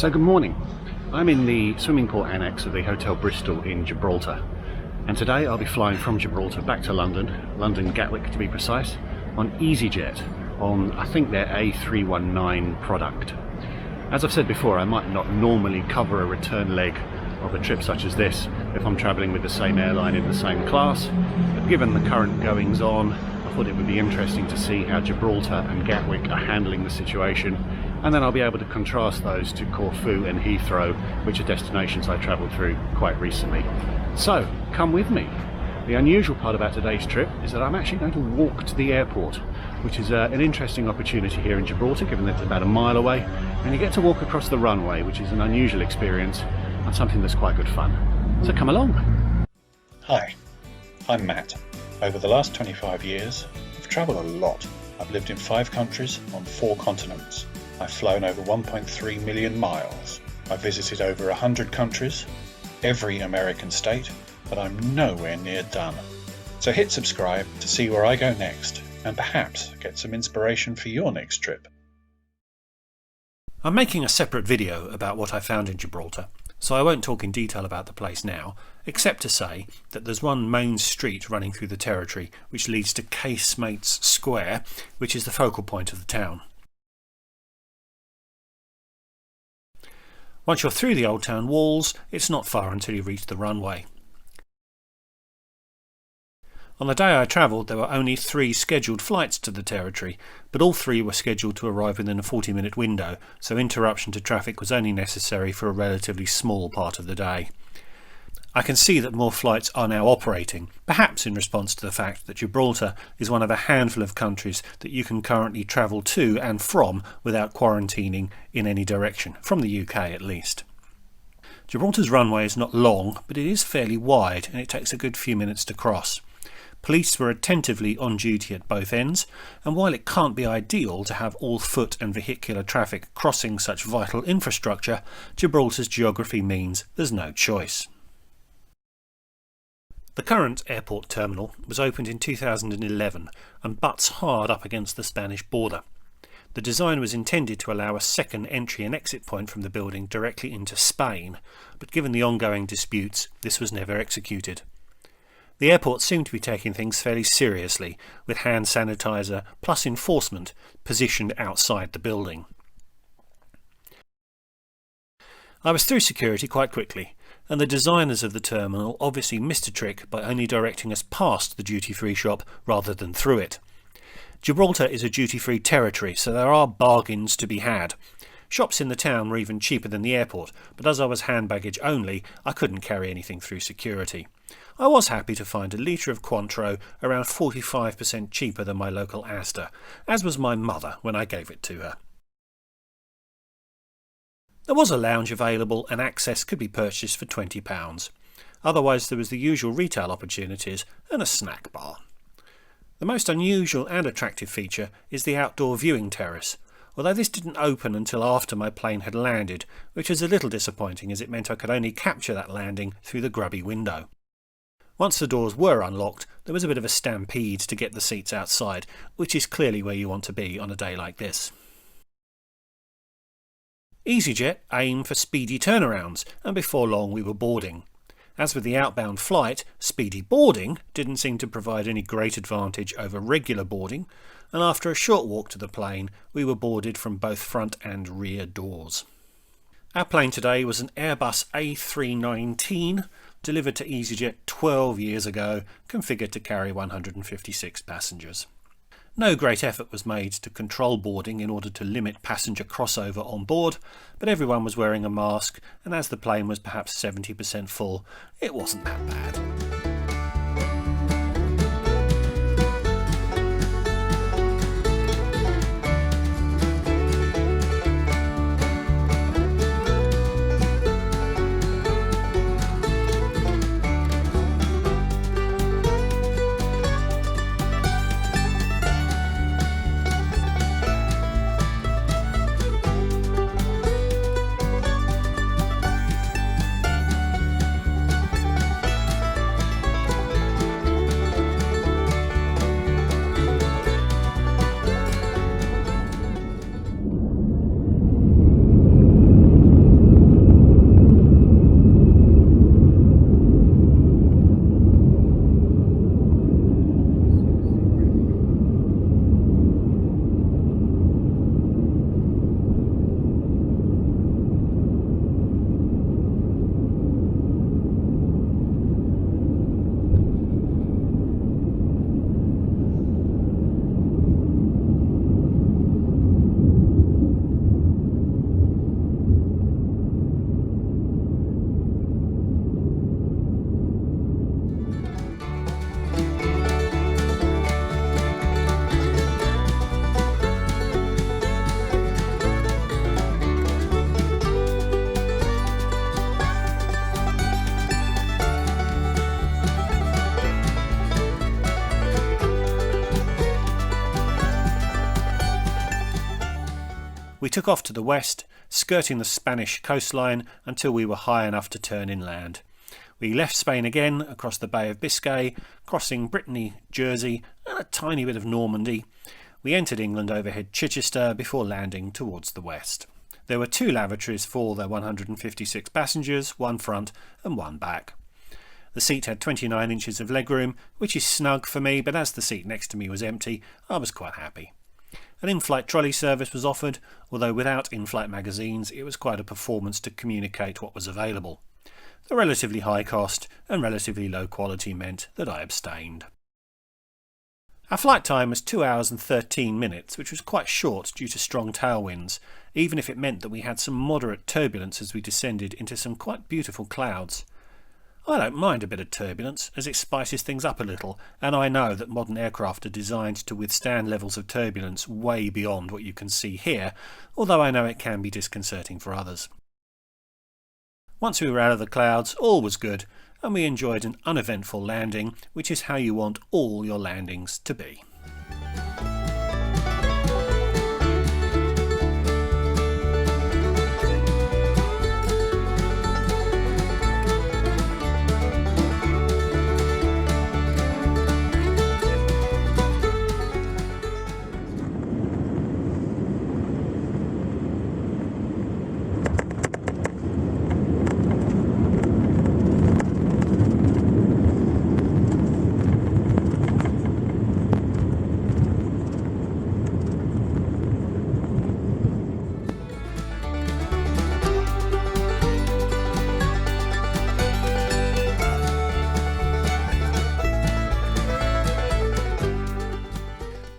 So good morning. I'm in the swimming pool annex of the Hotel Bristol in Gibraltar, and today I'll be flying from Gibraltar back to London Gatwick to be precise, on easyJet on I think their A319 product. As I've said before, I might not normally cover a return leg of a trip such as this if I'm travelling with the same airline in the same class, but given the current goings on, I thought it would be interesting to see how Gibraltar and Gatwick are handling the situation, and then I'll be able to contrast those to Corfu and Heathrow, which are destinations I travelled through quite recently. So, come with me. The unusual part about today's trip is that I'm actually going to walk to the airport, which is an interesting opportunity here in Gibraltar, given that it's about a mile away, and you get to walk across the runway, which is an unusual experience and something that's quite good fun. So come along. Hi, I'm Matt. Over the last 25 years, I've travelled a lot. I've lived in 5 countries on 4 continents. I've flown over 1.3 million miles. I've visited over 100 countries, every American state, but I'm nowhere near done. So hit subscribe to see where I go next, and perhaps get some inspiration for your next trip. I'm making a separate video about what I found in Gibraltar, so I won't talk in detail about the place now, except to say that there's one main street running through the territory which leads to Casemates Square, which is the focal point of the town. Once you're through the old town walls, it's not far until you reach the runway. On the day I travelled, there were only 3 scheduled flights to the territory, but all 3 were scheduled to arrive within a 40-minute window, so interruption to traffic was only necessary for a relatively small part of the day. I can see that more flights are now operating, perhaps in response to the fact that Gibraltar is one of a handful of countries that you can currently travel to and from without quarantining in any direction, from the UK at least. Gibraltar's runway is not long, but it is fairly wide and it takes a good few minutes to cross. Police were attentively on duty at both ends, and while it can't be ideal to have all foot and vehicular traffic crossing such vital infrastructure, Gibraltar's geography means there's no choice. The current airport terminal was opened in 2011 and butts hard up against the Spanish border. The design was intended to allow a second entry and exit point from the building directly into Spain, but given the ongoing disputes, this was never executed. The airport seemed to be taking things fairly seriously, with hand sanitizer plus enforcement positioned outside the building. I was through security quite quickly, and the designers of the terminal obviously missed a trick by only directing us past the duty-free shop rather than through it. Gibraltar is a duty-free territory, so there are bargains to be had. Shops in the town were even cheaper than the airport, but as I was hand baggage only, I couldn't carry anything through security. I was happy to find a litre of Cointreau around 45% cheaper than my local Asda, as was my mother when I gave it to her. There was a lounge available and access could be purchased for £20. Otherwise there was the usual retail opportunities and a snack bar. The most unusual and attractive feature is the outdoor viewing terrace, although this didn't open until after my plane had landed, which was a little disappointing as it meant I could only capture that landing through the grubby window. Once the doors were unlocked, there was a bit of a stampede to get the seats outside, which is clearly where you want to be on a day like this. easyJet aimed for speedy turnarounds, and before long we were boarding. As with the outbound flight, speedy boarding didn't seem to provide any great advantage over regular boarding, and after a short walk to the plane, we were boarded from both front and rear doors. Our plane today was an Airbus A319, delivered to easyJet 12 years ago, configured to carry 156 passengers. No great effort was made to control boarding in order to limit passenger crossover on board, but everyone was wearing a mask, and as the plane was perhaps 70% full, it wasn't that bad. took off to the west, skirting the Spanish coastline until we were high enough to turn inland. We left Spain again across the Bay of Biscay, crossing Brittany, Jersey and a tiny bit of Normandy. We entered England overhead Chichester before landing towards the west. There were 2 lavatories for the 156 passengers, 1 front and 1 back. The seat had 29 inches of legroom, which is snug for me, but as the seat next to me was empty, I was quite happy. An in-flight trolley service was offered, although without in-flight magazines it was quite a performance to communicate what was available. The relatively high cost and relatively low quality meant that I abstained. Our flight time was 2 hours and 13 minutes, which was quite short due to strong tailwinds, even if it meant that we had some moderate turbulence as we descended into some quite beautiful clouds. I don't mind a bit of turbulence, as it spices things up a little, and I know that modern aircraft are designed to withstand levels of turbulence way beyond what you can see here, although I know it can be disconcerting for others. Once we were out of the clouds, all was good, and we enjoyed an uneventful landing, which is how you want all your landings to be.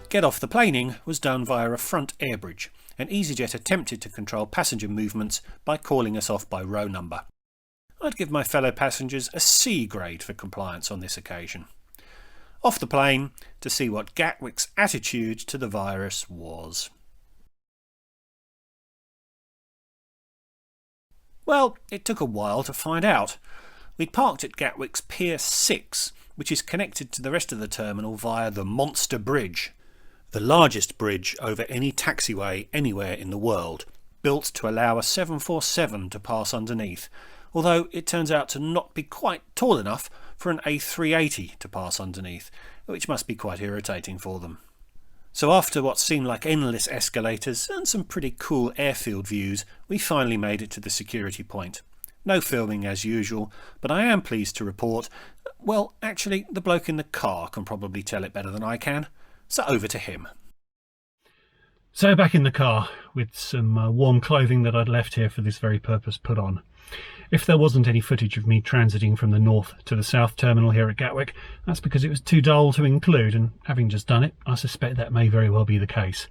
Get off the planing was done via a front air bridge, and easyJet attempted to control passenger movements by calling us off by row number. I'd give my fellow passengers a C grade for compliance on this occasion. Off the plane to see what Gatwick's attitude to the virus was. Well, it took a while to find out. We'd parked at Gatwick's Pier 6, which is connected to the rest of the terminal via the Monster Bridge, the largest bridge over any taxiway anywhere in the world, built to allow a 747 to pass underneath, although it turns out to not be quite tall enough for an A380 to pass underneath, which must be quite irritating for them. So after what seemed like endless escalators and some pretty cool airfield views, we finally made it to the security point. No filming as usual, but I am pleased to report, well, actually the bloke in the car can probably tell it better than I can. So over to him. So back in the car with some warm clothing that I'd left here for this very purpose put on. If there wasn't any footage of me transiting from the north to the south terminal here at Gatwick, that's because it was too dull to include, and having just done it, I suspect that may very well be the case.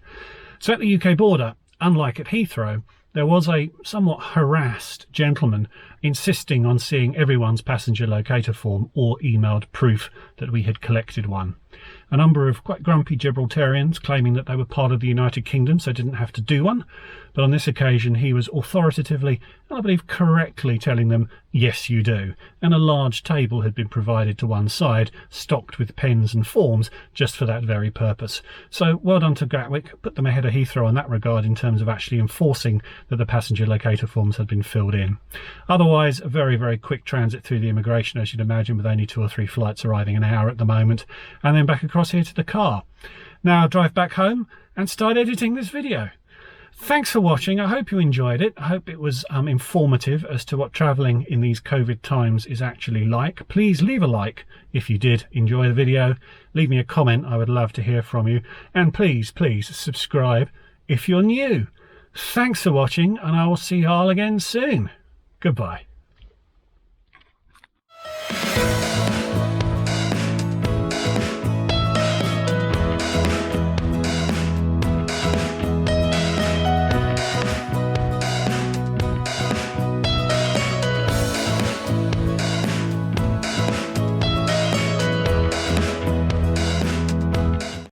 So at the UK border, unlike at Heathrow, there was a somewhat harassed gentleman insisting on seeing everyone's passenger locator form or emailed proof that we had collected one. A number of quite grumpy Gibraltarians claiming that they were part of the United Kingdom so didn't have to do one, but on this occasion he was authoritatively and I believe correctly telling them, yes you do, and a large table had been provided to one side stocked with pens and forms just for that very purpose. So well done to Gatwick, put them ahead of Heathrow in that regard in terms of actually enforcing that the passenger locator forms had been filled in. Otherwise a very, very quick transit through the immigration, as you'd imagine, with only 2 or 3 flights arriving an hour at the moment, and then back across here to the car. Now drive back home and start editing this video. Thanks for watching. I hope you enjoyed it. I hope it was informative as to what travelling in these COVID times is actually like. Please leave a like if you did enjoy the video. Leave me a comment. I would love to hear from you. And please subscribe if you're new. Thanks for watching, and I will see you all again soon. Goodbye.